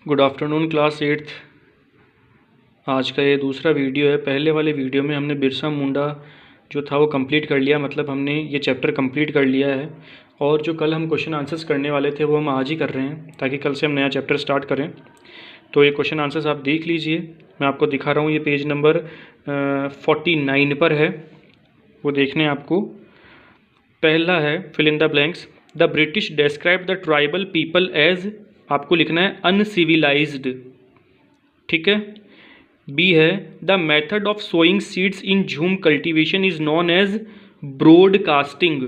Good afternoon class 8th। आज का ये दूसरा वीडियो है। पहले वाले वीडियो में हमने बिरसा मुंडा जो था वो कंप्लीट कर लिया, मतलब हमने ये चैप्टर कंप्लीट कर लिया है। और जो कल हम क्वेश्चन आंसर्स करने वाले थे वो हम आज ही कर रहे हैं ताकि कल से हम नया चैप्टर स्टार्ट करें। तो ये क्वेश्चन आंसर्स आप देख लीजिए, मैं आपको दिखा रहा हूँ। ये पेज नंबर 49 पर है, वो देखने आपको। पहला है fill in the blanks. The British describe the tribal people as, आपको लिखना है अनसिविलाइज्ड, ठीक है। बी है the method of sowing seeds in jhum cultivation is known as broadcasting.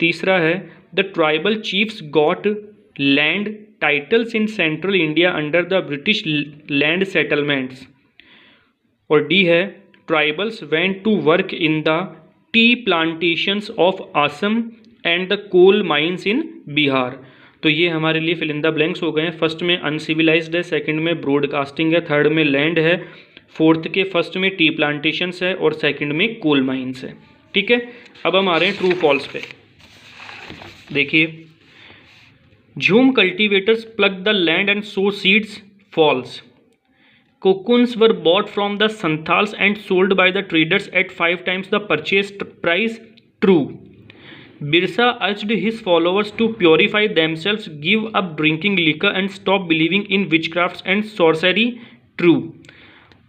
तीसरा है the tribal chiefs got land titles in central India under the British land settlements. और D है tribals went to work in the tea plantations of Assam and the coal mines in Bihar. तो ये हमारे लिए fill in the blanks हो गए हैं। First में अनसिविलाइज्ड है, सेकंड में ब्रॉडकास्टिंग है, थर्ड में लैंड है, फोर्थ के फर्स्ट में टी प्लांटेशंस है और सेकंड में कोल माइंस है, ठीक है। अब हम आ रहे हैं ट्रू फॉल्स पे। देखिए, jhum cultivators plough the land and sow seeds, false. Cocoons were bought from the Santhals and sold by the traders at 5 times the purchase price, true. Birsa urged his followers to purify themselves, give up drinking liquor and stop believing in witchcrafts and sorcery, true.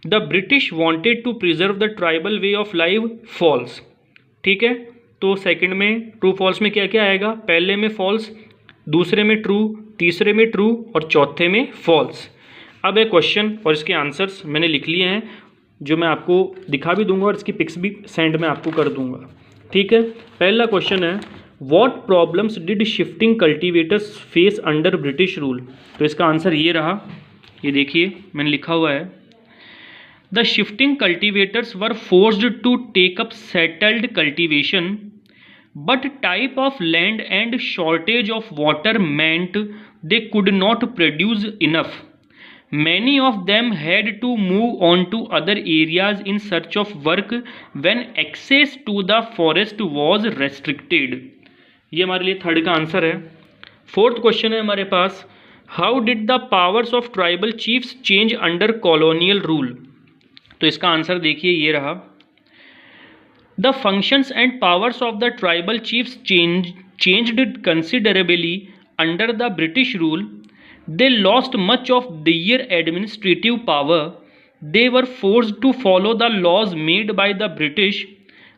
The British wanted to preserve the tribal way of life, false. ठीक है, तो second में true false में क्या क्या आएगा? पहले में फॉल्स, दूसरे में ट्रू, तीसरे में ट्रू और चौथे में फॉल्स। अब एक क्वेश्चन और इसके आंसर्स मैंने लिख लिए हैं, जो मैं आपको दिखा भी दूंगा और इसकी पिक्स भी सेंड में आपको कर दूंगा, ठीक है। पहला क्वेश्चन है what problems did shifting cultivators face under British rule. तो इसका आंसर ये रहा, ये देखिए मैंने लिखा हुआ है। The shifting cultivators were forced to take up settled cultivation but type of land and shortage of water meant they could not produce enough. Many of them had to move on to other areas in search of work when access to the forest was restricted. ये हमारे लिए third का answer है। Fourth question है हमारे पास, how did the powers of tribal chiefs change under colonial rule. तो इसका आंसर देखिए ये रहा। The functions and powers of the tribal chiefs changed considerably under the British rule. They lost much of their administrative power. They were forced to follow the laws made by the British.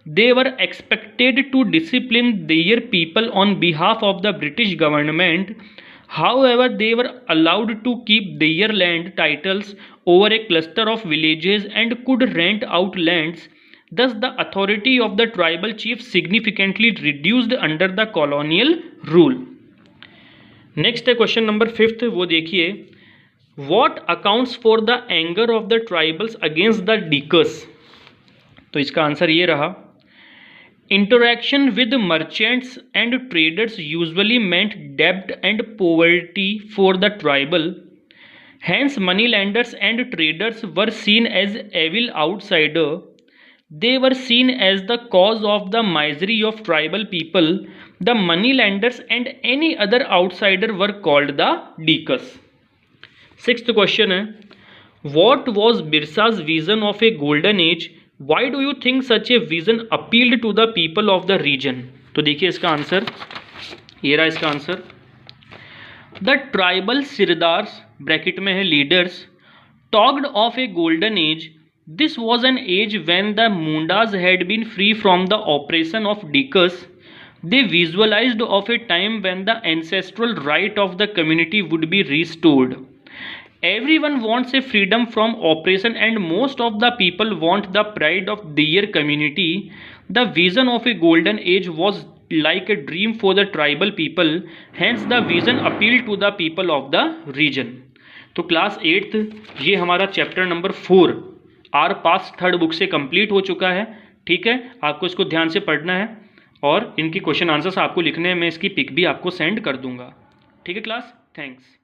They were expected to discipline their people on behalf of the British government. However, they were allowed to keep their land titles over a cluster of villages and could rent out lands. Thus, the authority of the tribal chiefs significantly reduced under the colonial rule. Next है question number 5th, वो देखिए। What accounts for the anger of the tribals against the dikus. तो इसका answer ये रहा। Interaction with merchants and traders usually meant डेब्ट and poverty for the tribal. Hence money lenders and traders were seen as evil outsider. They were seen as the cause of the misery of tribal people. The moneylenders and any other outsider were called the deacons. Sixth question है, what was Birsa's vision of a golden age? Why do you think such a vision appealed to the people of the region? तो देखिए इसका answer ये रहा। इसका answer, the tribal sirdars bracket में है leaders talked of a golden age. This was an age when the Mundas had been free from the oppression of Deacons. They visualized of a time when the ancestral right of the community would be restored. Everyone wants a freedom from oppression and most of the people want the pride of their community. The vision of a golden age was like a dream for the tribal people. Hence the vision appealed to the people of the region. तो class 8th ये हमारा chapter number 4 our past third book से complete हो चुका है, ठीक है। आपको इसको ध्यान से पढ़ना है और इनकी क्वेश्चन आंसर्स आपको लिखने हैं। मैं इसकी पिक भी आपको सेंड कर दूंगा, ठीक है क्लास। थैंक्स।